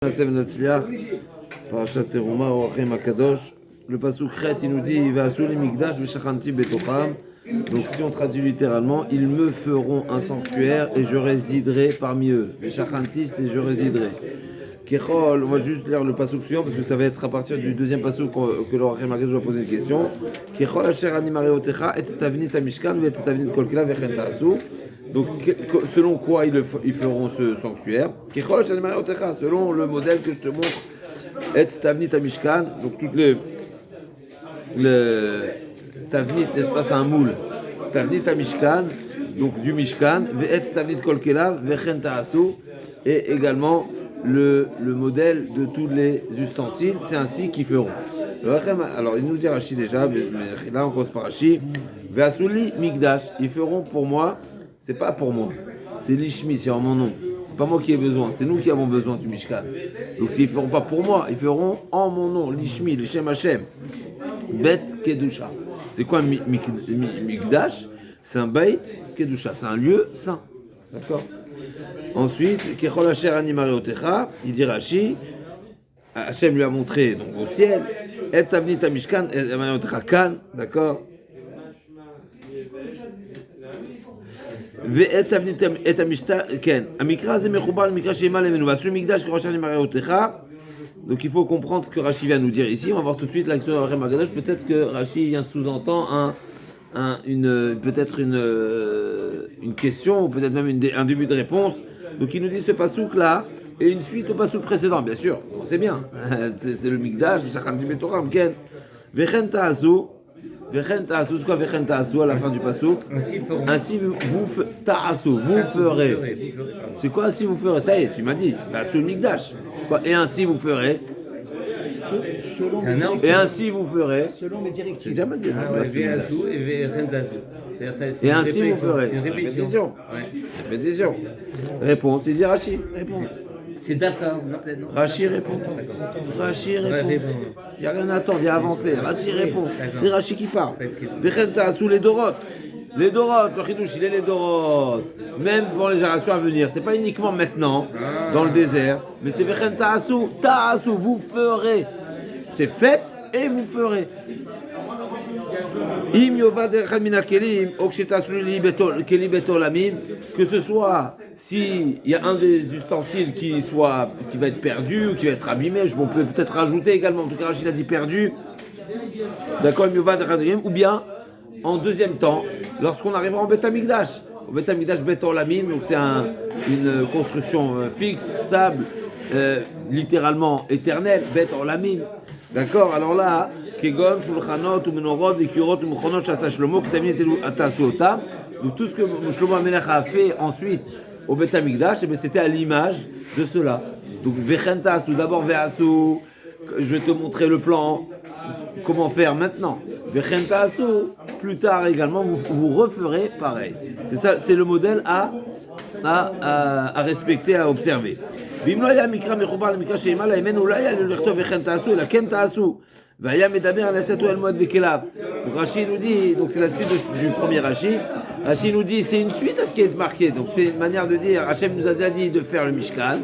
Parashat Teruma, Orachem Akadosh. Le pasuk Chet, il nous dit va sous les Migdash, Veshachanti Betocham. Donc, si on traduit littéralement, ils me feront un sanctuaire et je résiderai parmi eux. Veshachanti, c'est je résiderai. Kechol, on va juste lire le pasuk suivant parce que ça va être à partir du deuxième pasuk que l'Orachem Akadosh va poser une question. Kechol Asher Ani Mareotecha, et Tavnit Amishkan, et Tavnit Kolkela, Vechen Ta'asu. Donc, selon quoi ils feront ce sanctuaire? Selon le modèle que je te montre, et Tavnit Amishkan, donc toutes les Tavnit, n'est-ce pas, c'est un moule. Tavnit Amishkan, donc du Mishkan, et Tavnit Kolkela, Vechen Ta'asu, et également le modèle de tous les ustensiles, c'est ainsi qu'ils feront. Alors, il nous dit Rashi déjà, mais là on commence par Rashi. Ve'asuli Migdash, ils feront pour moi. C'est pas pour moi, c'est l'Ishmi, c'est en mon nom. C'est pas moi qui ai besoin, c'est nous qui avons besoin du Mishkan. Donc s'ils ne feront pas pour moi, ils feront en mon nom, l'Ishmi, le Shem Hashem. Bet Kedusha. C'est quoi Migdash? C'est un Beit Kedusha, c'est un lieu saint. D'accord? Ensuite, Kechol Asher Ani Mareotecha, il dit Rashi, Hashem lui a montré donc, au ciel, Et Tavnit Amishkan, Et Mareotecha Kan, d'accord? Donc il faut comprendre ce que Rashi vient nous dire ici. On va voir tout de suite l'action de Orachem Akadosh. Peut-être que Rashi vient sous-entendre une question, ou peut-être même un début de réponse. Donc il nous dit ce pasouk là et une suite au pasouk précédent, bien sûr. C'est bien. C'est le Mikdash, le Shachanti Betocham, Ken. Vechen Ta'asu. Vechen Ta'asu, c'est quoi Vechen Ta'asu à la fin du pasouk? Ainsi vous ferez. C'est quoi ainsi vous ferez? Ça y est, tu m'as dit. Sous le Mikdash. Et ainsi vous ferez. Et ainsi vous ferez. Selon mes directives. J'ai jamais dit. Et ainsi vous ferez. Répétition. Répétition. Réponse, il dit Rashi. Réponse. C'est d'accord, non? Rashi répond. Rashi répond. Il n'y a rien à attendre, il y a avancé. Rashi répond. C'est Rashi qui parle. Vechenta sous les Dorotes. Les Dorotes, le Chidouche, il est les Dorotes. Même pour les générations à venir. C'est pas uniquement maintenant, dans le désert. Mais c'est Vechenta sous. Ta'asu, vous ferez. C'est fait et vous ferez. Im yovad echad min hakelim, ou ksheta'asu keli betolamim, que ce soit s'il y a un des ustensiles qui va être perdu ou qui va être abîmé, on peut peut-être rajouter également, en tout cas Rachid a dit perdu, d'accord, ou bien en deuxième temps, lorsqu'on arrivera en Beth Amikdash, au Beth Amikdash Beth Olamim, donc c'est une construction fixe, stable, littéralement éternelle, Beth Olamim, d'accord, alors là, Kegon, Shulchanot, Menorot, Vikirot, Mechonot, Shasa Shlomo, Ktamim Atasu Otam, donc tout ce que Shlomo Amelech a fait ensuite au Beth Amikdash, c'était à l'image de cela. Donc Vechen Ta'asu, d'abord Ve'asu, je vais te montrer le plan, comment faire maintenant. Vechen Ta'asu, plus tard également, vous referez pareil. C'est ça, c'est le modèle à respecter, à observer. Bimloya Mikra Mechubar, Mikra Sheima, la Yemen, Oulaya, le Lerto Vechen Ta'asu, la Ken Ta'asu. Vaya Medaber, la Setou El Moed Vekelav. Donc Rashi nous dit, donc c'est la suite du premier Rashi. Rashi nous dit, c'est une suite à ce qui est marqué. Donc c'est une manière de dire, Hachem nous a déjà dit de faire le Mishkan.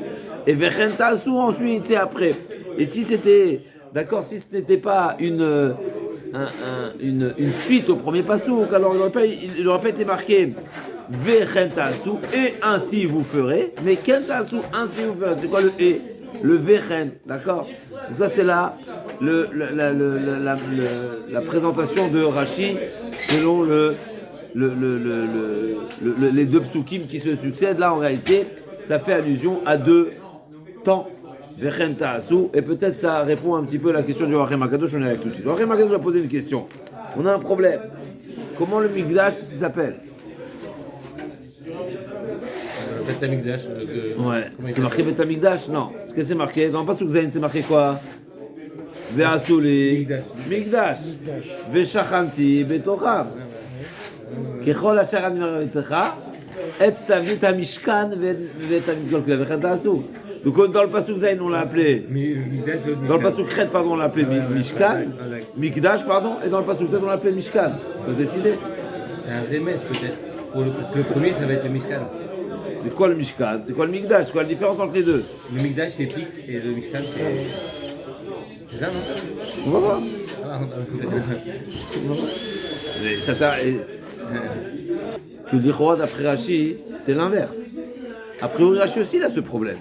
Et Vechen Ta'asu ensuite, c'est après. Et si c'était, d'accord, si ce n'était pas une suite au premier pasouk, alors il n'aurait pas été marqué Vechen Ta'asu et ainsi vous ferez. Mais Ken Ta'asu, ainsi vous ferez. C'est quoi le et? Le Vechen, d'accord? Donc ça c'est là la présentation de Rashi selon les deux psukim qui se succèdent. Là en réalité ça fait allusion à deux temps, Vechen Ta'asu, et peut-être ça répond un petit peu à la question du Orachem Akadosh. On est avec tout de suite. Orachem Akadosh a posé une question. On a un problème. Comment le Mikdash s'appelle? Beth Amikdash. Ouais, c'est marqué Beth Amikdash? Non. Ce que c'est marqué, dans le Pasuk Zayin, c'est marqué quoi? Ve'asuli Mikdash. Ve'shachanti Betocham. Kechol Asher Ani Mareotecha, Et Tavnit Amishkan Ve'Tavnit Kolkela Vechen Ta'asu. Donc dans le Pasuk Zayin, on l'a appelé. Dans le Pasuk Chet, pardon, on l'a appelé Mishkan. Mikdash, pardon. Et dans le Pasuk Tet, on l'a appelé Mishkan. Faut décider. C'est un remède peut-être. Parce que le premier, ça va être le Mishkan. C'est quoi le Mishkan? C'est quoi le Mikdash? C'est quoi la différence entre les deux? Le Mikdash c'est fixe et le Mishkan c'est. C'est ça, non? On va voir. Ah, Mais ça sert. Que dit Road d'après Rashi, c'est l'inverse. A priori, Rashi aussi il a ce problème.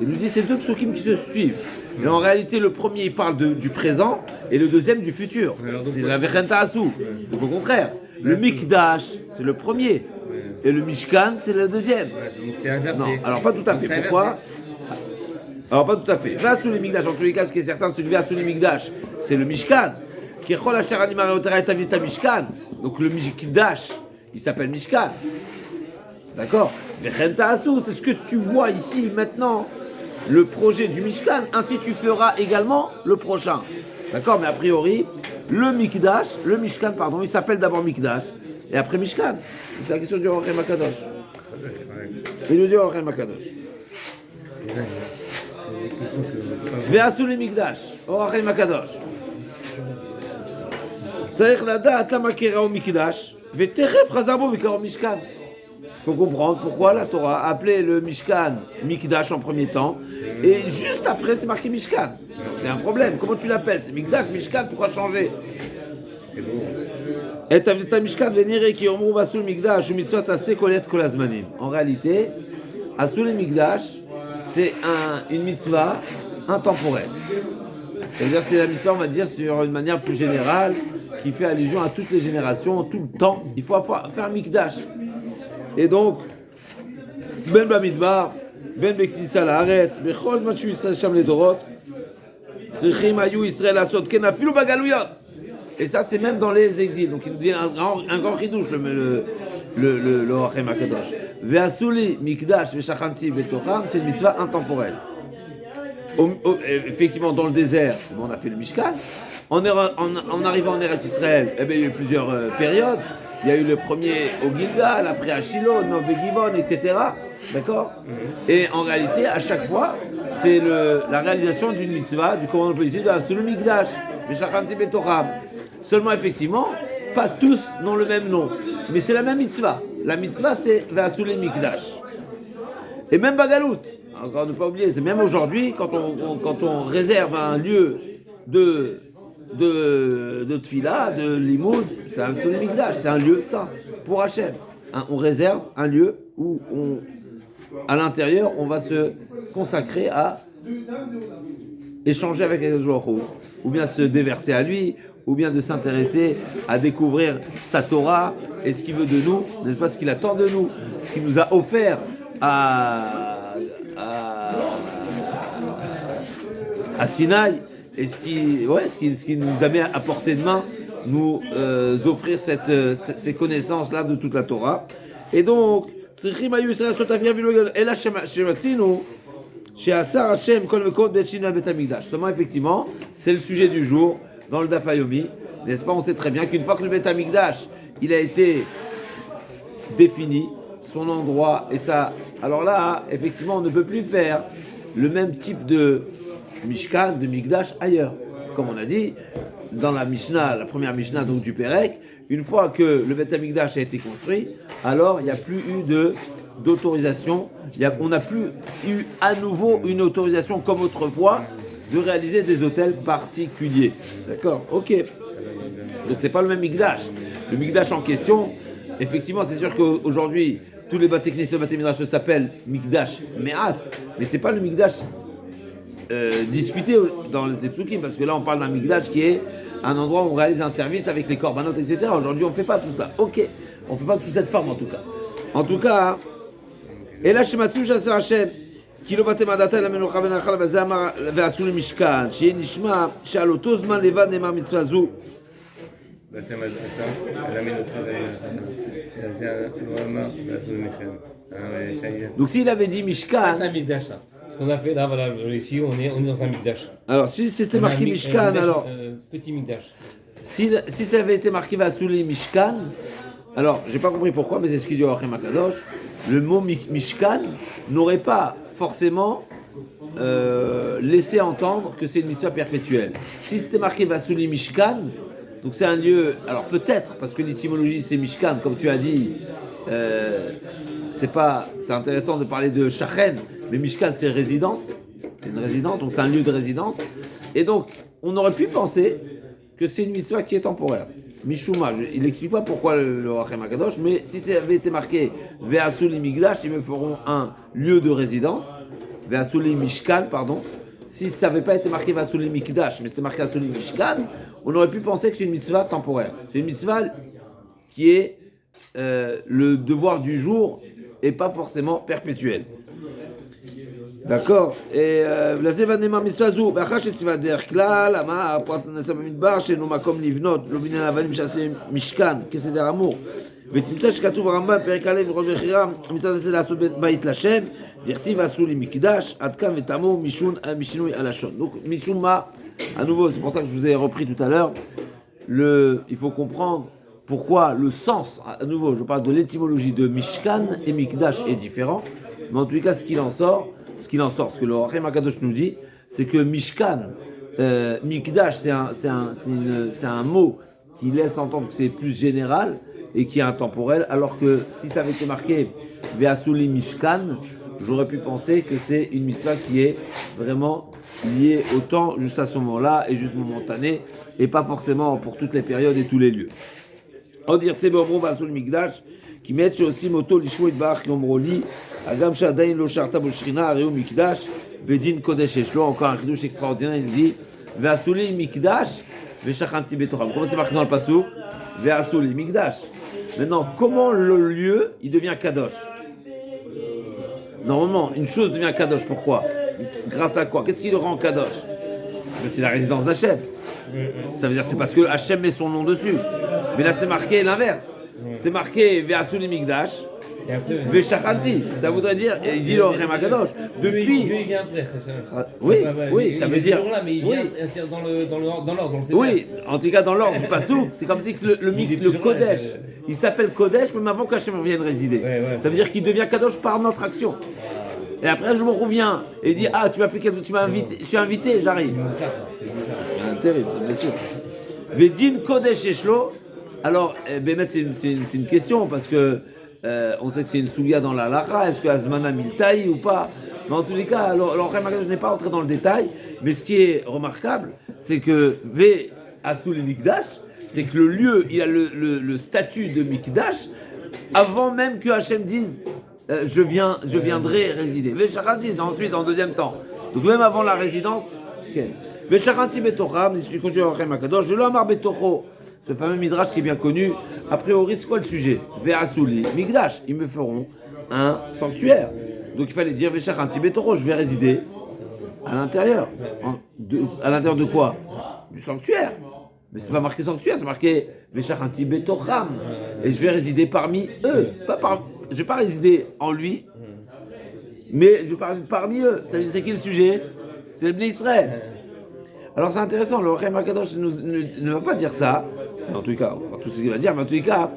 Il nous dit c'est deux psukim qui se suivent. Mais en réalité, le premier il parle du présent et le deuxième du futur. C'est la Vechenta Asou. Donc au contraire, le Mikdash c'est le premier et le Mishkan c'est le deuxième. donc c'est inversé. Non, alors pas tout à Donc, fait. c'est Pourquoi? Alors pas tout à fait. Va sous les Mikdash, en tous les cas, ce qui est certain, c'est que va sous les Mikdash, c'est le Mishkan. Kechol Asher Animar Eotera et Tavita Mishkan. Donc le Mikdash, il s'appelle Mishkan. D'accord? Vechenta Asou, c'est ce que tu vois ici maintenant. Le projet du Mishkan, ainsi tu feras également le prochain. D'accord? Mais a priori, le Mishkan, pardon, il s'appelle d'abord Mikdash, et après Mishkan. C'est la question du Orachem Akadosh. C'est le Dieu Orachem Akadosh. Ve'asu le Mikdash, Orachem Akadosh. צריך לדעת למה קראו מקדש, ותכף חזר בו וקראו משכן. Il faut comprendre pourquoi la Torah a appelé le Mishkan Mikdash en premier temps, et juste après c'est marqué Mishkan. C'est un problème. Comment tu l'appelles? C'est Mikdash, Mishkan, pourquoi changer? Et ta Mishkan venire qui omrou vasul Mikdash ou mitzvot assez kolet kol hazmanim. En réalité, Asul Mikdash, c'est une mitzvah intemporelle. C'est-à-dire c'est la mitzvah, on va dire, sur une manière plus générale, qui fait allusion à toutes les générations, tout le temps. Il faut faire un Mikdash. Et donc, Ben Bamidbar, Ben Beknitsa Laaretz, Bechol Zman Shu Yisrael Sham Ledorot, Tzrichim Hayu Yisrael Asot Ken Afilu Bagaluyot. Et ça, c'est même dans les exils. Donc, il nous dit un grand chidouche, le Orachem Akadosh. Ve'asuli Mikdash Ve'shachanti Betocham, c'est une mitzvah intemporelle. Effectivement, dans le désert, on a fait le Mishkan. En arrivant en Eretz Israël, il y a eu plusieurs périodes. Il y a eu le premier au Gilgal, après à Shiloh, Nov et Givon, etc. D'accord? Et en réalité, à chaque fois, c'est la réalisation d'une mitzvah, du commandement policier de Asul Mikdash, Veshachanti Betocham. Seulement, effectivement, pas tous n'ont le même nom. Mais c'est la même mitzvah. La mitzvah, c'est Asul Mikdash. Et même Bagalout, encore ne pas oublier, c'est même aujourd'hui, quand on réserve un lieu de tfila, de limoud, c'est un Asul Mikdash, c'est un lieu saint pour Hachem. On réserve un lieu où à l'intérieur, on va se consacrer à échanger avec les joueurs, ou bien se déverser à lui, ou bien de s'intéresser à découvrir sa Torah et ce qu'il veut de nous, n'est-ce pas, ce qu'il attend de nous, ce qu'il nous a offert à Sinaï, et ce qui nous a mis à portée de main, nous offrir ces connaissances-là de toute la Torah. Et donc, seulement effectivement, c'est le sujet du jour dans le Daf Yomi, n'est-ce pas? On sait très bien qu'une fois que le Beth Amikdash il a été défini, son endroit et ça, alors là, effectivement, on ne peut plus faire le même type de Mishkan, de Mikdash ailleurs. Comme on a dit dans la Mishnah, la première Mishnah donc du Pérec, une fois que le Beth Amikdash a été construit, alors il n'y a plus eu d'autorisation, on n'a plus eu à nouveau une autorisation comme autrefois de réaliser des hôtels particuliers. D'accord? Ok. Donc c'est pas le même Mikdash. Le Mikdash en question, effectivement, c'est sûr qu'aujourd'hui, tous les batéknistes de Batémidrash s'appellent Mikdash Me'at, mais c'est pas le Mikdash discuté dans les Psukim, parce que là on parle d'un Mikdash qui est un endroit où on réalise un service avec les korbanot, etc. Aujourd'hui on fait pas tout ça. Ok, on fait pas sous cette forme en tout cas. En tout cas, et là Shematsu Shaser Hashem, Kilo Batem Adata la Menucha Venachal Vezamar Ve'asu le Mishkan, Shei Nishma Shal Oto Zman Levad Nemar Mitzvah Zu. Batem Adata la Menucha Venachal. Donc s'il avait dit Mishkan, C'est un Mikdash ça. Ce qu'on a fait là, voilà, ici on est dans un Mikdash. alors si c'était marqué Mishkan, alors petit Mikdash. si ça avait été marqué Vasuli Mishkan, alors j'ai pas compris pourquoi, mais c'est ce qu'il dit au Orachem Akadosh, le mot Mishkan n'aurait pas forcément laissé entendre que c'est une mitzvah perpétuelle. Si c'était marqué Vasuli Mishkan, donc c'est un lieu, alors peut-être, parce que l'étymologie c'est Mishkan, comme tu as dit, c'est intéressant de parler de Shachen, mais Mishkan c'est résidence, c'est une résidence, donc c'est un lieu de résidence. Et donc, on aurait pu penser que c'est une mitzvah qui est temporaire. Mishuma, il n'explique pas pourquoi le Rachem Akadosh, mais si ça avait été marqué Ve'asuli Migdash, ils me feront un lieu de résidence. Ve'asuli Mishkan, pardon. Si ça n'avait pas été marqué Ve'asuli Mikdash, mais c'était marqué Asuli Mishkan, on aurait pu penser que c'est une mitzvah temporaire. C'est une mitzvah qui est le devoir du jour et pas forcément perpétuel. D'accord. Et la zévanema mitzvah zou, b'achar shetzva derech klal, ama aprat nasa b'midbar, shenu makom livnot, lo binen avanim shase mishkan, keseder amur. ותמצא שכתוב ברמב"ם, פרק א' הלכות בחירה, מצד זה לעשות בית להשם, דכתיב ועשו לי מקדש, עד כאן ותמו משינוי הלשון. Donc, משום מה, à nouveau, c'est pour ça que je vous ai repris tout à l'heure, il faut comprendre pourquoi le sens, à nouveau, je parle de l'étymologie de Mishkan et Mikdash est différent, mais en tout cas, ce qu'il en sort, ce que le Rachem Akadosh nous dit, c'est que Mishkan, Mikdash, c'est un mot qui laisse entendre que c'est plus général et qui est intemporel, alors que si ça avait été marqué Ve'asuli Mishkan, j'aurais pu penser que c'est une mitzvah qui est vraiment liée au temps, juste à ce moment-là, et juste momentanée, et pas forcément pour toutes les périodes et tous les lieux. On dit Ve'asuli Mikdash, qui met aussi moto l'ishmo itbarach yomroli, agam shadayin lo sharta b'shrina areu Mikdash, vedin kodesh eshlo, encore un chidouche extraordinaire, il dit Ve'asuli Mikdash, ve'shachanti betoram. Comment c'est marqué dans le pasuk? Ve'asuli Mikdash. Maintenant, comment le lieu, il devient kadosh? Normalement, une chose devient kadosh, pourquoi? Grâce à quoi? Qu'est-ce qui le rend kadosh? C'est la résidence d'Hachem. Ça veut dire que c'est parce que Hachem met son nom dessus. Mais là, c'est marqué l'inverse. C'est marqué Ve'asuli Mikdash, Ve'shachanti. Ça voudrait dire, et il dit le Rachem Akadosh, depuis... Dieu, il vient après. Oui, ça veut dire... Là, mais il vient dans l'ordre. Oui, en tout cas dans l'ordre du Passouk, c'est comme si que le Kodesh, il s'appelle Kodesh, même avant qu'Hachem vienne résider. Ça veut dire qu'il devient Kadosh par notre action. Et après, je me reviens et dis tu m'as fait quelque chose, tu m'as invité, je suis invité, j'arrive. C'est terrible, c'est bien sûr. Vedin Kodesh Eshlo. Alors, Bémet, c'est une question parce que on sait que c'est une soulia dans la halakha. Est-ce que Azmana Miltaï ou pas? Mais en tous les cas, alors je n'ai pas entré dans le détail, mais ce qui est remarquable, c'est que Ve'asuli Mikdash, c'est que le lieu, il a le statut de Mikdash avant même que Hachem dise je viendrai résider. Ve'shachanti, c'est ensuite en deuxième temps. Donc même avant la résidence, Ve'shachanti betocham, si tu continues à Rachem Akadosh, je l'amar betocho. Ce fameux midrash qui est bien connu, a priori c'est quoi le sujet? Ve'asuli Mikdash, ils me feront un sanctuaire. Donc il fallait dire Ve'shachanti betocho, je vais résider à l'intérieur. À l'intérieur de quoi? Du sanctuaire. Mais c'est pas marqué sanctuaire, c'est marqué Ve'shachanti betocham. Et je vais résider parmi eux. Je vais pas résider en lui, mais je vais parmi eux. Ça veut dire c'est qui le sujet? C'est le Bnei Israël. Alors c'est intéressant, le Rachem Akadosh ne va pas dire ça. En tout cas, tout ce qu'il va dire, mais en tous les cas,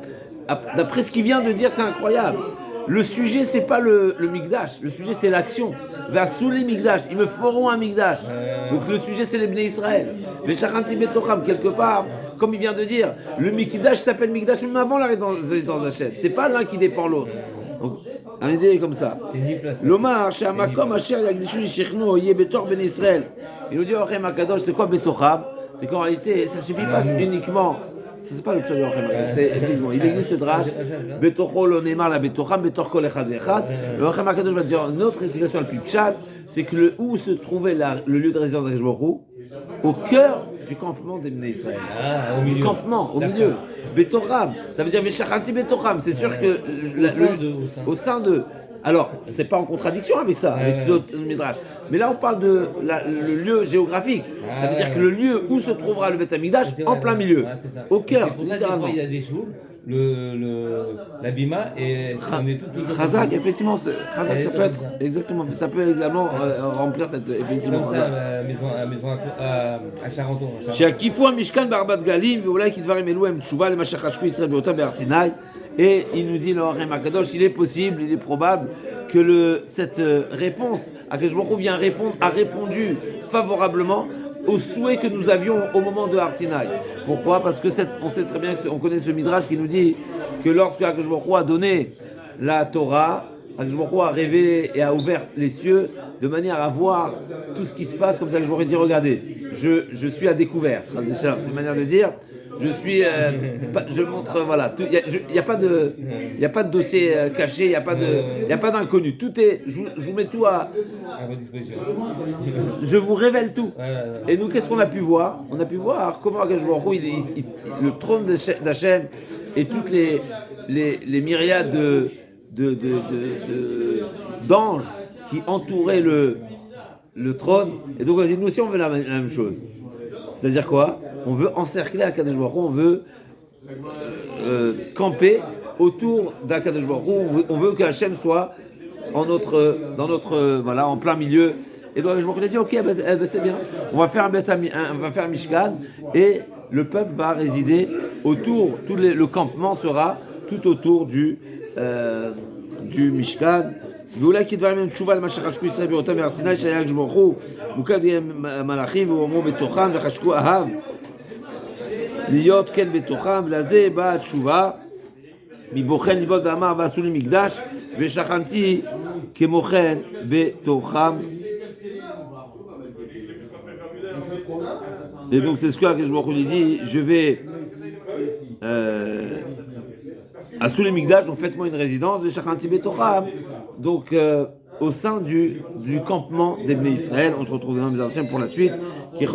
d'après ce qu'il vient de dire, c'est incroyable. Le sujet, c'est pas le Mikdash, le sujet, c'est l'action. Ve'asuli Mikdash, ils me feront un Mikdash. Donc le sujet, c'est les Bnei Israël. Ve'shachanti betocham, quelque part, comme il vient de dire, le Mikdash s'appelle Mikdash même avant la résidence d'Hachem. C'est pas l'un qui dépend l'autre. Donc, un idée comme ça. L'Omar, chez Amakom, Asher, Yagdishu, Yishechno, Yé Betor, Ben Israël. Il nous dit, Rachem Akadosh, c'est quoi Betocham? C'est qu'en réalité, ça suffit pas uniquement. C'est pas le pshat de Rachem Akadosh, c'est effectivement. Il existe ce drash, Betocho, l'Onemar, la Betocham, Betor, Kol Echad Vechad. Le Rachem Akadosh va dire, notre explication la plus pshat, c'est que où se trouvait le lieu de résidence d'Hachem au cœur du campement des Bnei Israël. Du campement, au milieu. Betocham, ça veut dire Ve'shachanti betocham. C'est sûr que au sein d'eux. Alors, c'est pas en contradiction avec ça, avec ce autre midrash. Mais là, on parle de le lieu géographique. Ça veut dire que le lieu où se trouvera le Beth Amikdash, en plein milieu, au cœur. C'est pour ça que il y a des jours. L'abima et on est tout Chazak, effectivement, Chazak, ça peut être exactement, ça peut également remplir cette effectivement. Comme ça, maison à Charenton. Chez Akifou Mishkan Barbat Galim, Veoulay Kidvarim Elouem Tshuva le Mashiach Hashku Israël Beotam Be'ar Sinai. Et il nous dit le Rachem Akadosh, il est possible, il est probable que cette réponse à Akadosh Baruch Hu a répondu favorablement au souhait que nous avions au moment de Har Sinaï. Pourquoi? Parce que on sait très bien, on connaît ce midrash qui nous dit que lorsque Akadosh Baruch Hu a donné la Torah, Akadosh Baruch Hu a révélé et a ouvert les cieux de manière à voir tout ce qui se passe, comme ça que je m'aurais dit, regardez, je suis à découvert. C'est une manière de dire, je suis, je montre, voilà, il n'y a pas de dossier caché, il n'y a pas d'inconnu. Tout est, je vous mets tout À votre disposition. je vous révèle tout. Voilà. Et nous, qu'est-ce qu'on a pu voir? On a pu voir comment Akadosh Baruch Hu, le trône d'Hachem et toutes les myriades d'anges qui entouraient le trône. Et donc on a dit, nous aussi on veut la même chose. C'est-à-dire quoi? On veut encercler Akadosh Baruch Hu, on veut camper autour d'Akadosh Baruch Hu, on veut qu'Hachem soit dans notre voilà, en plein milieu. Et donc je me dis, ok, c'est bien, on va faire on va faire un Mishkan, et le peuple va résider autour, le campement sera tout autour du Mishkan. ואולי כדברים הם תשובה למה שחשקו ישראל באותם מהר סיני שהיה הקדוש ברוך הוא מוקד מלאכים ואומרו בתוכם וחשקו אהב להיות כן בתוכם, ולזה באה התשובה מבוחן ליבות ואמר ועשו לי מקדש ושכנתי כמוכן בתוכם. Et donc c'est ce que je me dit, je vais à sous les Migdash, donc faites-moi une résidence de Shachanti Betocham. Donc au sein du campement des Bnei Israël, on se retrouve dans les Archives pour la suite. Qui